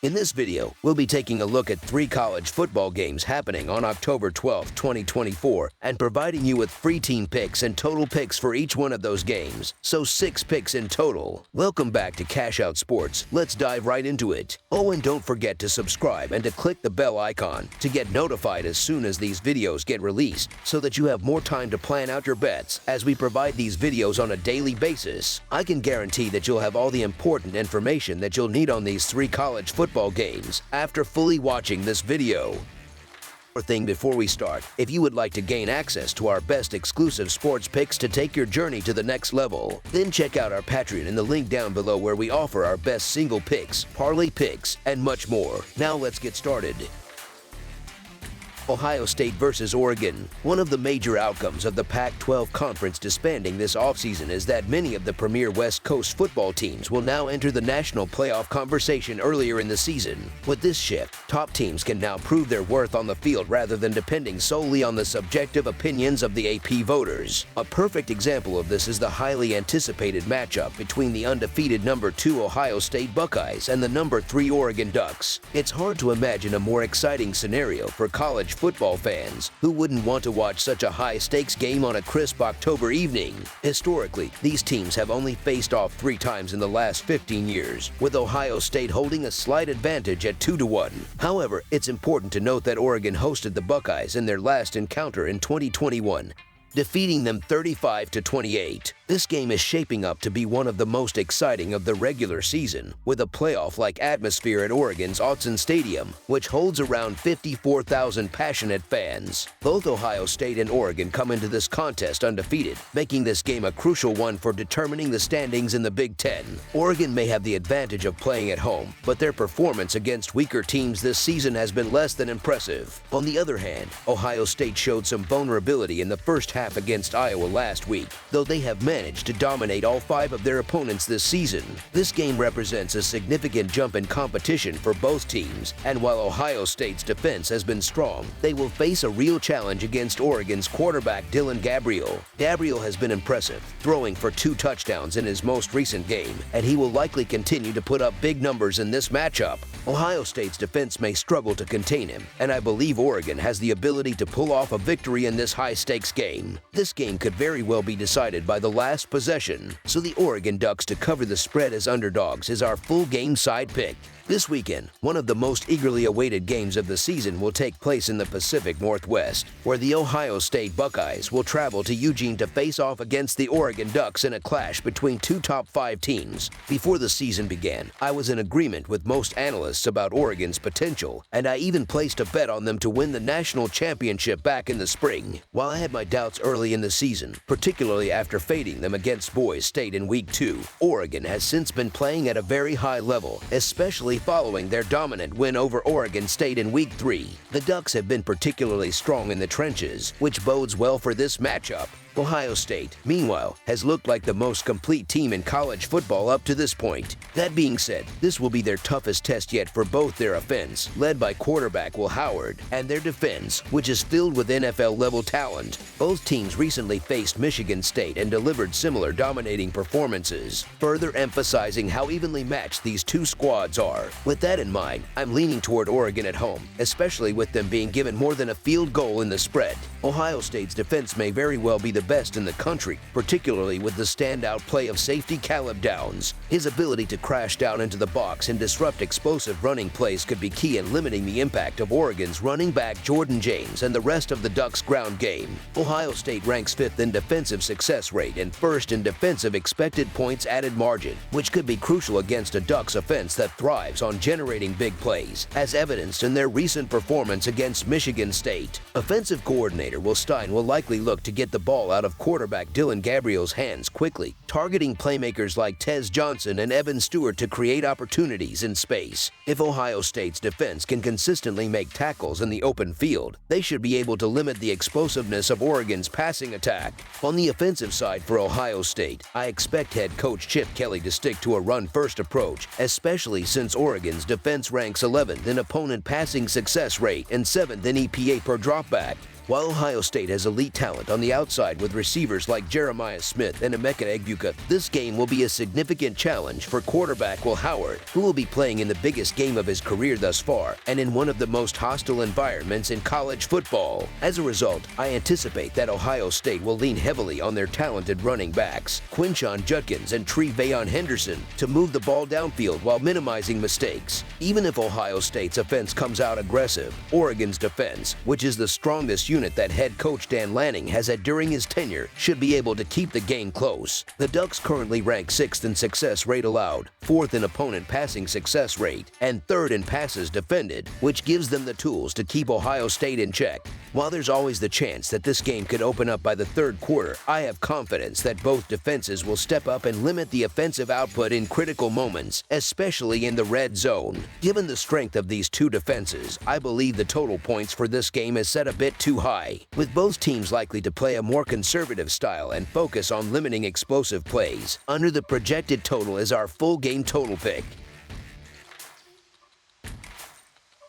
In this video, we'll be taking a look at 3 college football games happening on October 12, 2024, and providing you with free team picks and total picks for each one of those games, so 6 picks in total. Welcome back to Cash Out Sports. Let's dive right into it. Oh, and don't forget to subscribe and to click the bell icon to get notified as soon as these videos get released, so that you have more time to plan out your bets as we provide these videos on a daily basis. I can guarantee that you'll have all the important information that you'll need on these 3 college football games after fully watching this video. One thing before we start, if you would like to gain access to our best exclusive sports picks to take your journey to the next level, then check out our Patreon in the link down below where we offer our best single picks, parlay picks, and much more. Now let's get started. Ohio State versus Oregon. One of the major outcomes of the Pac-12 conference disbanding this offseason is that many of the premier West Coast football teams will now enter the national playoff conversation earlier in the season. With this shift, top teams can now prove their worth on the field rather than depending solely on the subjective opinions of the AP voters. A perfect example of this is the highly anticipated matchup between the undefeated number 2 Ohio State Buckeyes and the number 3 Oregon Ducks. It's hard to imagine a more exciting scenario for college football fans. Who wouldn't want to watch such a high-stakes game on a crisp October evening? Historically, these teams have only faced off 3 times in the last 15 years, with Ohio State holding a slight advantage at 2-1. However, it's important to note that Oregon hosted the Buckeyes in their last encounter in 2021, defeating them 35-28. This game is shaping up to be one of the most exciting of the regular season, with a playoff-like atmosphere at Oregon's Autzen Stadium, which holds around 54,000 passionate fans. Both Ohio State and Oregon come into this contest undefeated, making this game a crucial one for determining the standings in the Big Ten. Oregon may have the advantage of playing at home, but their performance against weaker teams this season has been less than impressive. On the other hand, Ohio State showed some vulnerability in the first half against Iowa last week, though they have managed to dominate all 5 of their opponents this season. This game represents a significant jump in competition for both teams, and while Ohio State's defense has been strong, they will face a real challenge against Oregon's quarterback Dylan Gabriel. Gabriel has been impressive, throwing for 2 touchdowns in his most recent game, and he will likely continue to put up big numbers in this matchup. Ohio State's defense may struggle to contain him, and I believe Oregon has the ability to pull off a victory in this high-stakes game. This game could very well be decided by the last possession, so the Oregon Ducks to cover the spread as underdogs is our full game side pick. This weekend, one of the most eagerly awaited games of the season will take place in the Pacific Northwest, where the Ohio State Buckeyes will travel to Eugene to face off against the Oregon Ducks in a clash between 2 top 5 teams. Before the season began, I was in agreement with most analysts about Oregon's potential, and I even placed a bet on them to win the national championship back in the spring. While I had my doubts early in the season, particularly after fading them against Boise State in Week 2, Oregon has since been playing at a very high level, especially following their dominant win over Oregon State in Week 3. The Ducks have been particularly strong in the trenches, which bodes well for this matchup. Ohio State, meanwhile, has looked like the most complete team in college football up to this point. That being said, this will be their toughest test yet for both their offense, led by quarterback Will Howard, and their defense, which is filled with NFL-level talent. Both teams recently faced Michigan State and delivered similar dominating performances, further emphasizing how evenly matched these 2 squads are. With that in mind, I'm leaning toward Oregon at home, especially with them being given more than a field goal in the spread. Ohio State's defense may very well be the best in the country, particularly with the standout play of safety Caleb Downs. His ability to crash down into the box and disrupt explosive running plays could be key in limiting the impact of Oregon's running back Jordan James and the rest of the Ducks' ground game. Ohio State ranks 5th in defensive success rate and 1st in defensive expected points added margin, which could be crucial against a Ducks offense that thrives on generating big plays, as evidenced in their recent performance against Michigan State. Offensive coordinator Will Stein will likely look to get the ball out of quarterback Dylan Gabriel's hands quickly, targeting playmakers like Tez Johnson and Evan Stewart to create opportunities in space. If Ohio State's defense can consistently make tackles in the open field, they should be able to limit the explosiveness of Oregon's passing attack. On the offensive side for Ohio State, I expect head coach Chip Kelly to stick to a run-first approach, especially since Oregon's defense ranks 11th in opponent passing success rate and 7th in EPA per dropback. While Ohio State has elite talent on the outside with receivers like Jeremiah Smith and Emeka Egbuka, this game will be a significant challenge for quarterback Will Howard, who will be playing in the biggest game of his career thus far and in one of the most hostile environments in college football. As a result, I anticipate that Ohio State will lean heavily on their talented running backs, Quinshon Judkins and Tre'Veyon Henderson, to move the ball downfield while minimizing mistakes. Even if Ohio State's offense comes out aggressive, Oregon's defense, which is the strongest unit that head coach Dan Lanning has had during his tenure, should be able to keep the game close. The Ducks currently rank 6th in success rate allowed, 4th in opponent passing success rate, and 3rd in passes defended, which gives them the tools to keep Ohio State in check. While there's always the chance that this game could open up by the third quarter, I have confidence that both defenses will step up and limit the offensive output in critical moments, especially in the red zone. Given the strength of these two defenses, I believe the total points for this game is set a bit too high, with both teams likely to play a more conservative style and focus on limiting explosive plays. Under the projected total is our full game total pick.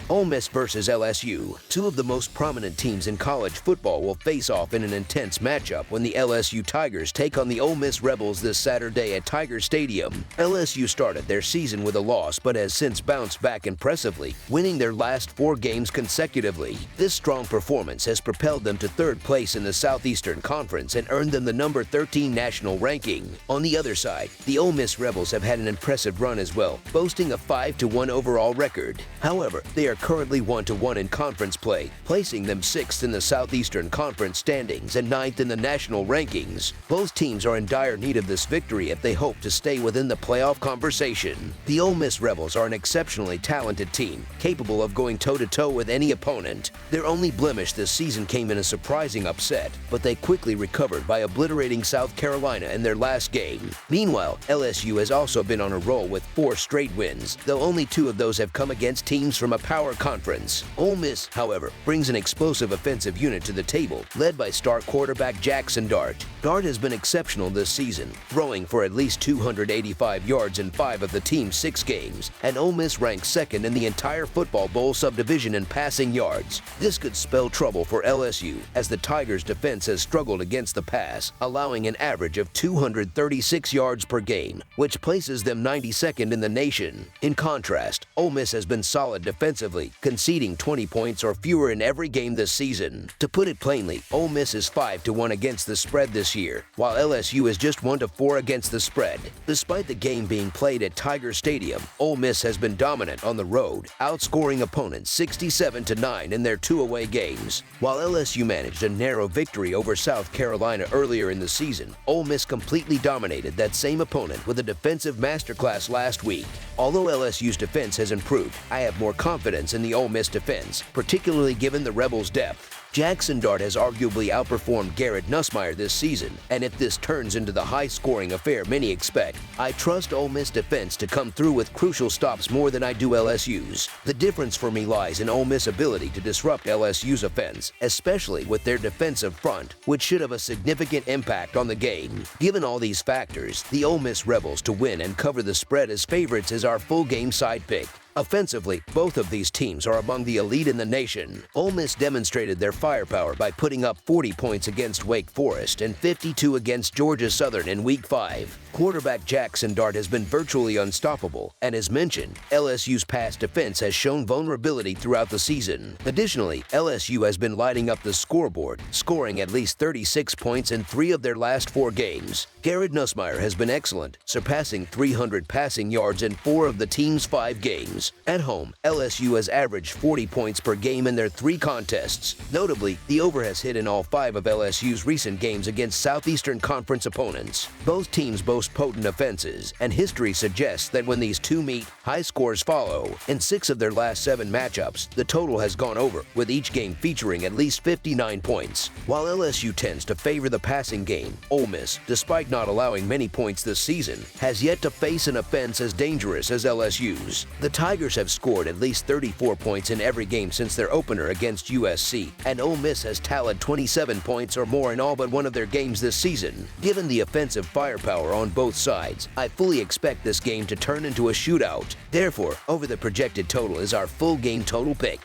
Ole Miss versus LSU. Two of the most prominent teams in college football will face off in an intense matchup when the LSU Tigers take on the Ole Miss Rebels this Saturday at Tiger Stadium. LSU started their season with a loss but has since bounced back impressively, winning their last 4 games consecutively. This strong performance has propelled them to 3rd place in the Southeastern Conference and earned them the number 13 national ranking. On the other side, the Ole Miss Rebels have had an impressive run as well, boasting a 5-1 overall record. However, they are currently 1-1 in conference play, placing them 6th in the Southeastern Conference standings and 9th in the national rankings. Both teams are in dire need of this victory if they hope to stay within the playoff conversation. The Ole Miss Rebels are an exceptionally talented team, capable of going toe-to-toe with any opponent. Their only blemish this season came in a surprising upset, but they quickly recovered by obliterating South Carolina in their last game. Meanwhile, LSU has also been on a roll with 4 straight wins, though only 2 of those have come against teams from a power conference. Ole Miss, however, brings an explosive offensive unit to the table, led by star quarterback Jackson Dart. Dart has been exceptional this season, throwing for at least 285 yards in 5 of the team's 6 games, and Ole Miss ranks 2nd in the entire Football Bowl subdivision in passing yards. This could spell trouble for LSU, as the Tigers' defense has struggled against the pass, allowing an average of 236 yards per game, which places them 92nd in the nation. In contrast, Ole Miss has been solid defensively, conceding 20 points or fewer in every game this season. To put it plainly, Ole Miss is 5-1 against the spread this year, while LSU is just 1-4 against the spread. Despite the game being played at Tiger Stadium, Ole Miss has been dominant on the road, outscoring opponents 67-9 in their 2 away games. While LSU managed a narrow victory over South Carolina earlier in the season, Ole Miss completely dominated that same opponent with a defensive masterclass last week. Although LSU's defense has improved, I have more confidence in the Ole Miss defense, particularly given the Rebels' depth. Jackson Dart has arguably outperformed Garrett Nussmeier this season, and if this turns into the high-scoring affair many expect, I trust Ole Miss defense to come through with crucial stops more than I do LSU's. The difference for me lies in Ole Miss' ability to disrupt LSU's offense, especially with their defensive front, which should have a significant impact on the game. Given all these factors, the Ole Miss Rebels to win and cover the spread as favorites is our full game side pick. Offensively, both of these teams are among the elite in the nation. Ole Miss demonstrated their firepower by putting up 40 points against Wake Forest and 52 against Georgia Southern in Week 5. Quarterback Jackson Dart has been virtually unstoppable, and as mentioned, LSU's pass defense has shown vulnerability throughout the season. Additionally, LSU has been lighting up the scoreboard, scoring at least 36 points in 3 of their last 4 games. Garrett Nussmeier has been excellent, surpassing 300 passing yards in 4 of the team's 5 games. At home, LSU has averaged 40 points per game in their 3 contests. Notably, the over has hit in all 5 of LSU's recent games against Southeastern Conference opponents. Both teams boast potent offenses, and history suggests that when these two meet, high scores follow. In 6 of their last 7 matchups, the total has gone over, with each game featuring at least 59 points. While LSU tends to favor the passing game, Ole Miss, despite not allowing many points this season, has yet to face an offense as dangerous as LSU's. The Tigers have scored at least 34 points in every game since their opener against USC, and Ole Miss has tallied 27 points or more in all but one of their games this season. Given the offensive firepower on both sides, I fully expect this game to turn into a shootout. Therefore, over the projected total is our full game total pick.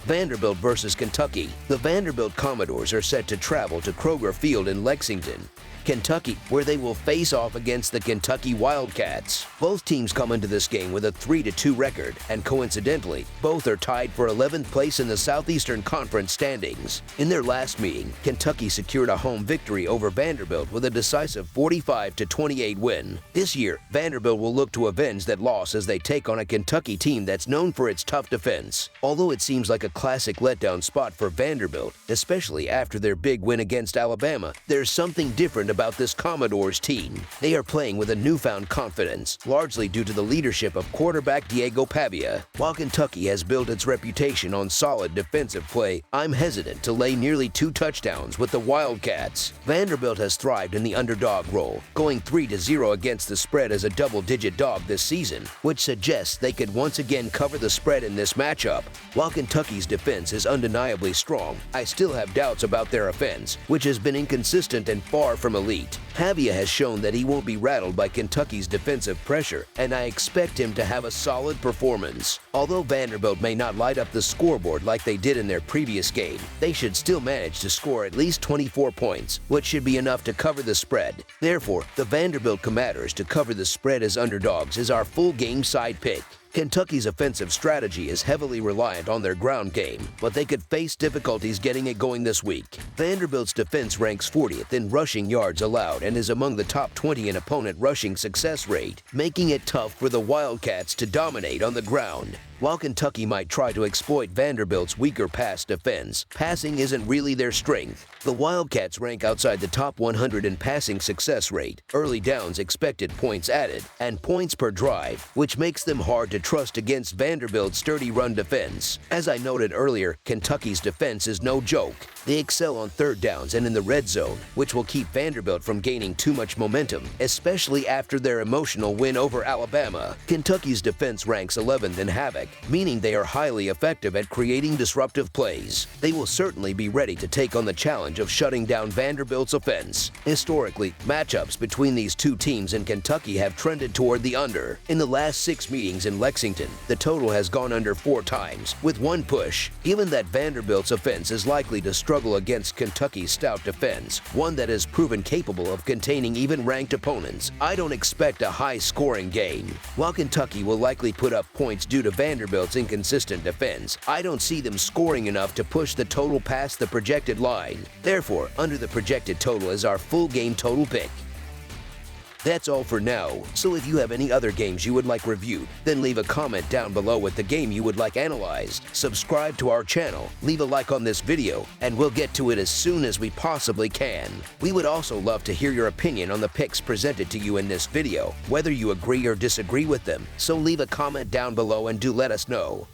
Vanderbilt versus Kentucky. The Vanderbilt Commodores are set to travel to Kroger Field in Lexington, Kentucky, where they will face off against the Kentucky Wildcats. Both teams come into this game with a 3-2 record, and coincidentally, both are tied for 11th place in the Southeastern Conference standings. In their last meeting, Kentucky secured a home victory over Vanderbilt with a decisive 45-28 win. This year, Vanderbilt will look to avenge that loss as they take on a Kentucky team that's known for its tough defense. Although it seems like a classic letdown spot for Vanderbilt, especially after their big win against Alabama, there's something different about this Commodores team. They are playing with a newfound confidence, largely due to the leadership of quarterback Diego Pavia. While Kentucky has built its reputation on solid defensive play, I'm hesitant to lay nearly 2 touchdowns with the Wildcats. Vanderbilt has thrived in the underdog role, going 3-0 against the spread as a double-digit dog this season, which suggests they could once again cover the spread in this matchup. While Kentucky's defense is undeniably strong, I still have doubts about their offense, which has been inconsistent and far from elite. Pavia has shown that he won't be rattled by Kentucky's defensive pressure, and I expect him to have a solid performance. Although Vanderbilt may not light up the scoreboard like they did in their previous game, they should still manage to score at least 24 points, which should be enough to cover the spread. Therefore, the Vanderbilt Commodores to cover the spread as underdogs is our full game side pick. Kentucky's offensive strategy is heavily reliant on their ground game, but they could face difficulties getting it going this week. Vanderbilt's defense ranks 40th in rushing yards allowed and is among the top 20 in opponent rushing success rate, making it tough for the Wildcats to dominate on the ground. While Kentucky might try to exploit Vanderbilt's weaker pass defense, passing isn't really their strength. The Wildcats rank outside the top 100 in passing success rate, early downs expected points added, and points per drive, which makes them hard to trust against Vanderbilt's sturdy run defense. As I noted earlier, Kentucky's defense is no joke. They excel on third downs and in the red zone, which will keep Vanderbilt from gaining too much momentum, especially after their emotional win over Alabama. Kentucky's defense ranks 11th in havoc, meaning they are highly effective at creating disruptive plays. They will certainly be ready to take on the challenge of shutting down Vanderbilt's offense. Historically, matchups between these two teams in Kentucky have trended toward the under. In the last 6 meetings in Lexington, the total has gone under 4 times, with 1 push. Given that Vanderbilt's offense is likely to struggle against Kentucky's stout defense, one that has proven capable of containing even ranked opponents, I don't expect a high-scoring game. While Kentucky will likely put up points due to Vanderbilt's inconsistent defense, I don't see them scoring enough to push the total past the projected line. Therefore, under the projected total is our full game total pick. That's all for now, so if you have any other games you would like reviewed, then leave a comment down below with the game you would like analyzed. Subscribe to our channel, leave a like on this video, and we'll get to it as soon as we possibly can. We would also love to hear your opinion on the picks presented to you in this video, whether you agree or disagree with them, so leave a comment down below and do let us know.